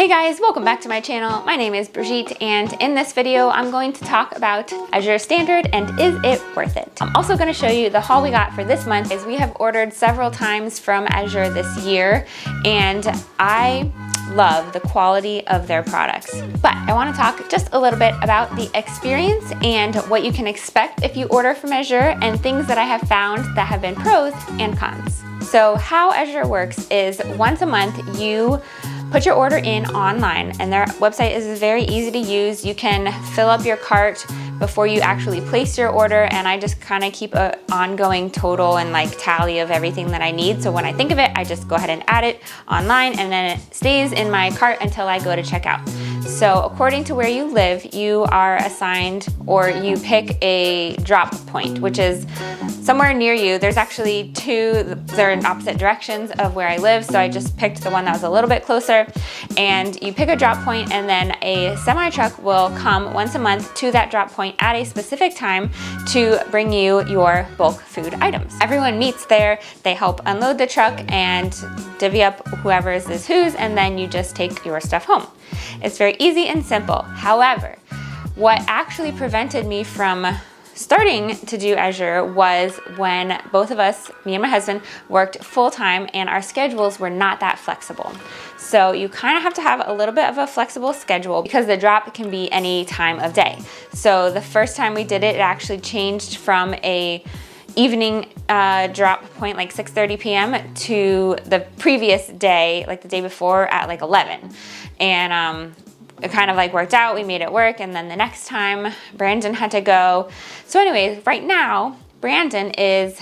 Hey guys, welcome back to my channel. My name is Brigitte, and in this video I'm going to talk about Azure Standard and is it worth it. I'm also going to show you the haul we got for this month, as we have ordered several times from Azure this year and I love the quality of their products. But I want to talk just a little bit about the experience and what you can expect if you order from Azure, and things that I have found that have been pros and cons. So how Azure works is once a month you put your order in online, and their website is very easy to use. You can fill up your cart before you actually place your order, and I just kind of keep an ongoing total and like tally of everything that I need. So when I think of it, I just go ahead and add it online, and then it stays in my cart until I go to checkout. So according to where you live, you are assigned, or you pick a drop point, which is somewhere near you. There's actually two, they're in opposite directions of where I live, so I just picked the one that was a little bit closer. And you pick a drop point, and then a semi truck will come once a month to that drop point at a specific time to bring you your bulk food items. Everyone meets there, they help unload the truck and divvy up whoever's is whose, and then you just take your stuff home. It's very easy and simple. However, what actually prevented me from starting to do Azure was when both of us, me and my husband, worked full-time and our schedules were not that flexible. So you kind of have to have a little bit of a flexible schedule because the drop can be any time of day. So the first time we did it, it actually changed from a evening drop point like 6:30 p.m. to the previous day, like the day before at like 11. And it kind of like worked out, we made it work, and then the next time Brandon had to go. So anyways, right now Brandon is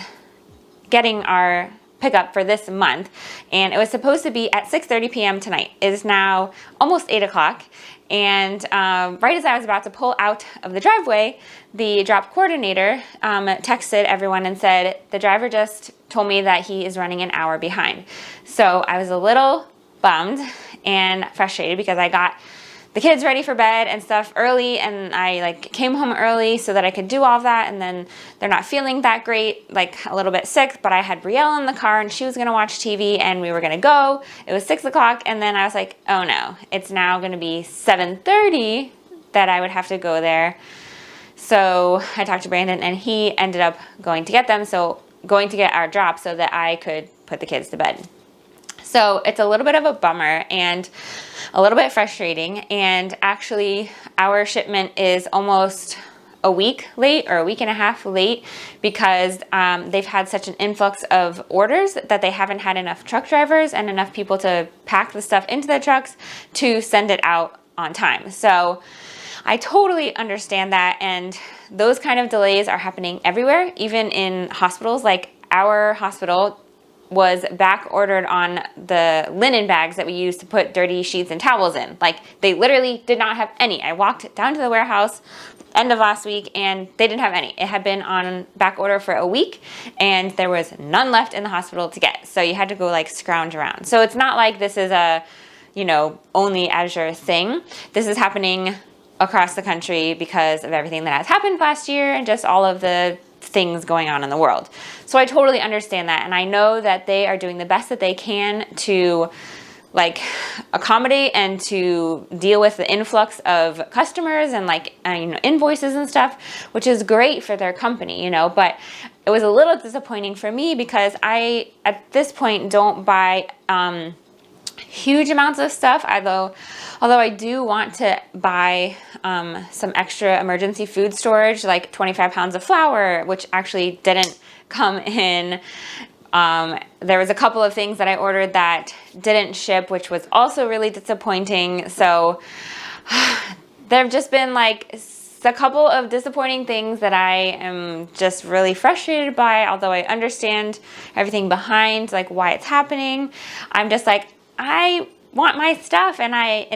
getting our pickup for this month, and it was supposed to be at 6:30 p.m. tonight. It is now almost 8 o'clock, and right as I was about to pull out of the driveway, the drop coordinator texted everyone and said, the driver just told me that he is running an hour behind. So I was a little bummed and frustrated because I got the kids ready for bed and stuff early, and I like came home early so that I could do all of that, and then they're not feeling that great, like a little bit sick, but I had Brielle in the car and she was gonna watch TV and we were gonna go. It was 6 o'clock, and then I was like, oh no, it's now gonna be 7:30 that I would have to go there. So I talked to Brandon and he ended up going to get them, so going to get our drop so that I could put the kids to bed. So it's a little bit of a bummer and a little bit frustrating, and actually our shipment is almost a week late, or a week and a half late, because they've had such an influx of orders that they haven't had enough truck drivers and enough people to pack the stuff into the trucks to send it out on time. So I totally understand that, and those kind of delays are happening everywhere, even in hospitals. Like our hospital was back ordered on the linen bags that we use to put dirty sheets and towels in. Like they literally did not have any. I walked down to the warehouse end of last week and they didn't have any. It had been on back order for a week and there was none left in the hospital to get. So you had to go like scrounge around. So it's not like this is a, only Azure thing. This is happening across the country because of everything that has happened last year and just all of the things going on in the world. So I totally understand that, and I know that they are doing the best that they can to like accommodate and to deal with the influx of customers and like invoices and stuff, which is great for their company, but it was a little disappointing for me because I at this point don't buy huge amounts of stuff, although I do want to buy some extra emergency food storage, like 25 pounds of flour, which actually didn't come in. There was a couple of things that I ordered that didn't ship, which was also really disappointing. So there have just been like a couple of disappointing things that I am just really frustrated by, although I understand everything behind like why it's happening. I'm just like, I want my stuff and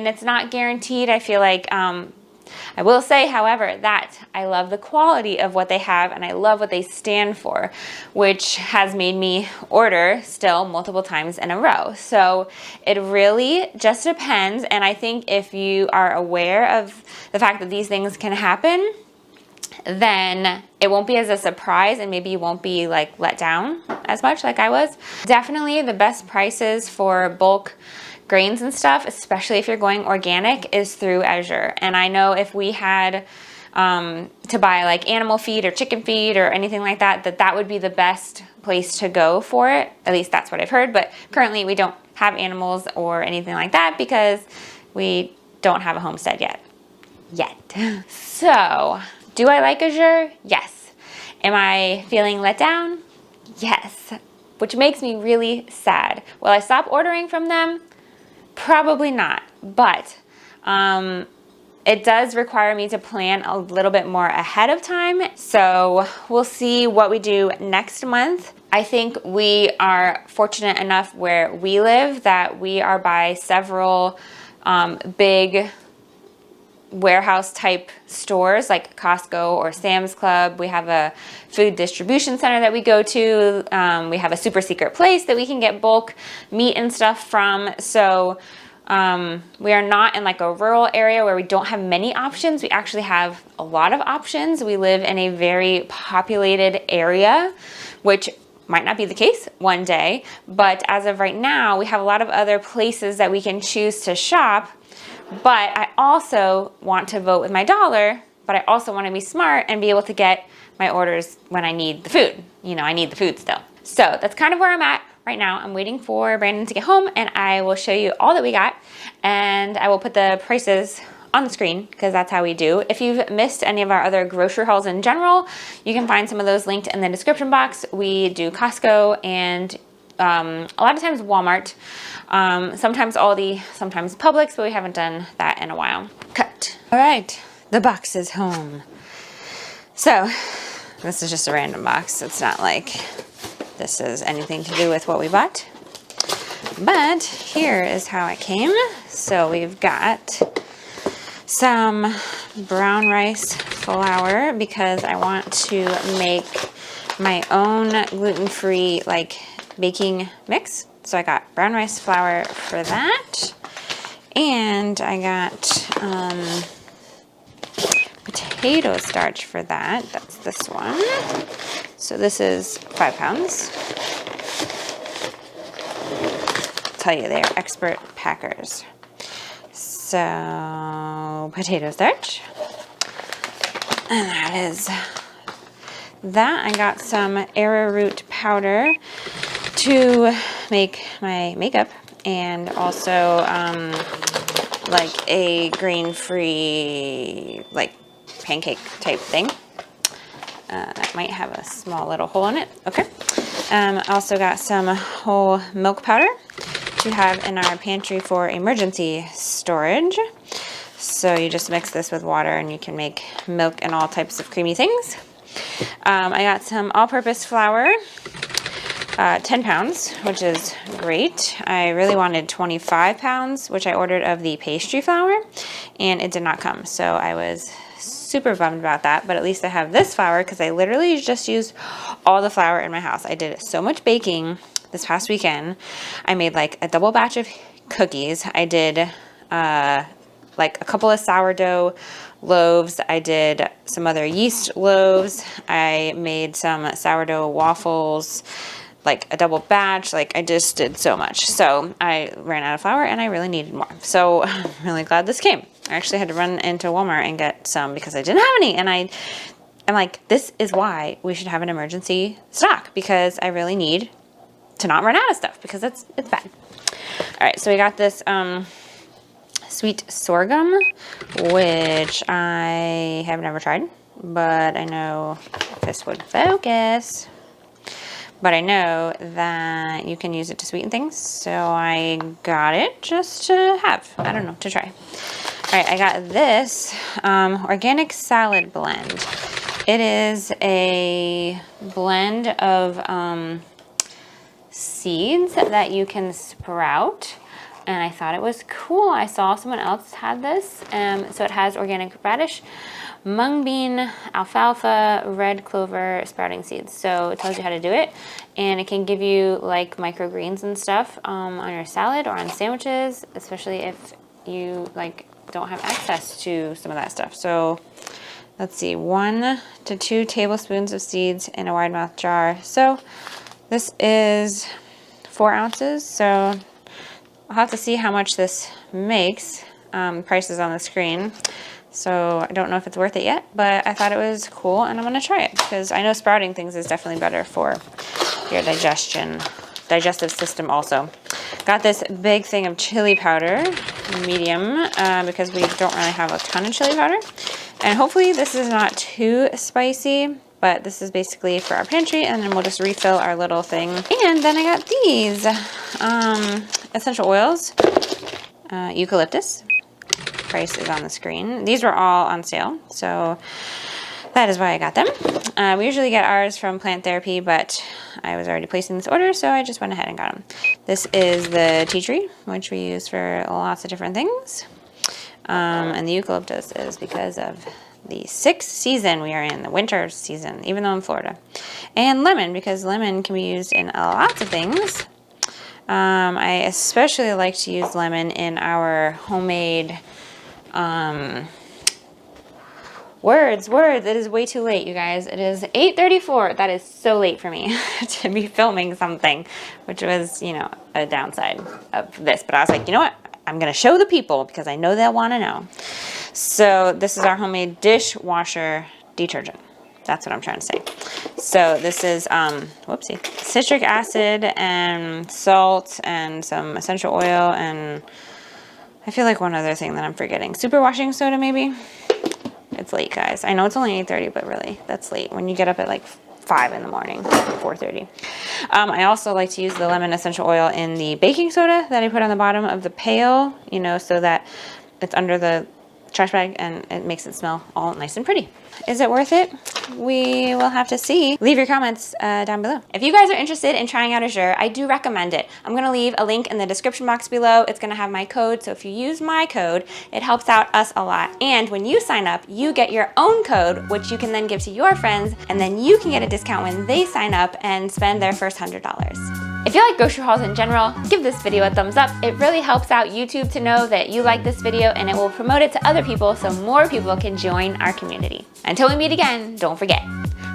it's not guaranteed. I feel like I will say, however, that I love the quality of what they have and I love what they stand for, which has made me order still multiple times in a row. So it really just depends, and I think if you are aware of the fact that these things can happen, then it won't be as a surprise and maybe you won't be like let down as much like I was. Definitely the best prices for bulk grains and stuff, especially if you're going organic, is through Azure. And I know if we had to buy like animal feed or chicken feed or anything like that, that would be the best place to go for it. At least that's what I've heard. But currently we don't have animals or anything like that because we don't have a homestead yet. So, do I like Azure? Yes. Am I feeling let down? Yes. Which makes me really sad. Will I stop ordering from them? Probably not. But it does require me to plan a little bit more ahead of time. So we'll see what we do next month. I think we are fortunate enough where we live that we are by several big warehouse type stores like Costco or Sam's Club. We have a food distribution center that we go to. We have a super secret place that we can get bulk meat and stuff from. So we are not in like a rural area where we don't have many options. We actually have a lot of options. We live in a very populated area, which might not be the case one day, but as of right now, we have a lot of other places that we can choose to shop. But I also want to vote with my dollar, but I also want to be smart and be able to get my orders when I need the food. You know, I need the food still. So that's kind of where I'm at right now. I'm waiting for Brandon to get home and I will show you all that we got and I will put the prices on the screen because that's how we do. If you've missed any of our other grocery hauls in general, you can find some of those linked in the description box. We do Costco and a lot of times Walmart, sometimes Aldi, sometimes Publix, but we haven't done that in a while. Cut. All right, the box is home. So this is just a random box. It's not like this is anything to do with what we bought, but here is how it came. So we've got some brown rice flour because I want to make my own gluten-free like baking mix. So I got brown rice flour for that. And I got potato starch for that. That's this one. So this is 5 pounds. I'll tell you, they're expert packers. So potato starch. And that is that. I got some arrowroot powder to make my makeup and also like a grain-free like pancake type thing. That might have a small little hole in it. Okay. Also got some whole milk powder to have in our pantry for emergency storage. So you just mix this with water and you can make milk and all types of creamy things. I got some all-purpose flour, 10 pounds, which is great. I really wanted 25 pounds, which I ordered of the pastry flour, and it did not come. So I was super bummed about that, but at least I have this flour because I literally just used all the flour in my house. I did so much baking this past weekend. I made like a double batch of cookies. I did like a couple of sourdough loaves. I did some other yeast loaves. I made some sourdough waffles, like a double batch. Like I just did so much. So I ran out of flour and I really needed more. So I'm really glad this came. I actually had to run into Walmart and get some because I didn't have any. And I'm like, this is why we should have an emergency stock because I really need to not run out of stuff because it's bad. All right, so we got this sweet sorghum, which I have never tried, but I know this would focus. But I know that you can use it to sweeten things, so I got it just to have. I don't know, to try. All right, I got this organic salad blend. It is a blend of seeds that you can sprout, and I thought it was cool. I saw someone else had this. So it has organic radish, mung bean, alfalfa, red clover, sprouting seeds. So it tells you how to do it, and it can give you like microgreens and stuff on your salad or on sandwiches, especially if you like don't have access to some of that stuff. So let's see, 1 to 2 tablespoons of seeds in a wide mouth jar. So this is 4 ounces, so I'll have to see how much this makes. Price is on the screen. So I don't know if it's worth it yet, but I thought it was cool and I'm gonna try it because I know sprouting things is definitely better for your digestive system also. Got this big thing of chili powder, medium, because we don't really have a ton of chili powder. And hopefully this is not too spicy, but this is basically for our pantry, and then we'll just refill our little thing. And then I got these essential oils, eucalyptus. Price is on the screen. These were all on sale, so that is why I got them. We usually get ours from Plant Therapy, but I was already placing this order, so I just went ahead and got them. This is the tea tree, which we use for lots of different things. And the eucalyptus is because of the 6th season we are in, the winter season, even though I'm in Florida. And lemon, because lemon can be used in lots of things. I especially like to use lemon in our homemade words. It is way too late, you guys. It is 8:34. That is so late for me to be filming something, which was, you know, a downside of this. But I was like, you know what? I'm going to show the people because I know they'll want to know. So this is our homemade dishwasher detergent. That's what I'm trying to say. So this is, whoopsie, citric acid and salt and some essential oil and I feel like one other thing that I'm forgetting. Superwashing soda maybe? It's late, guys. I know it's only 8:30, but really, that's late when you get up at like 5 in the morning, 4:30. I also like to use the lemon essential oil in the baking soda that I put on the bottom of the pail, you know, so that it's under the trash bag and it makes it smell all nice and pretty. Is it worth it? We will have to see. Leave your comments down below. If you guys are interested in trying out Azure, I do recommend it. I'm gonna leave a link in the description box below. It's gonna have my code, so if you use my code, it helps out us a lot. And when you sign up, you get your own code, which you can then give to your friends, and then you can get a discount when they sign up and spend their first $100. If you like grocery hauls in general, give this video a thumbs up. It really helps out YouTube to know that you like this video and it will promote it to other people so more people can join our community. Until we meet again, don't forget,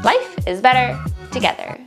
life is better together.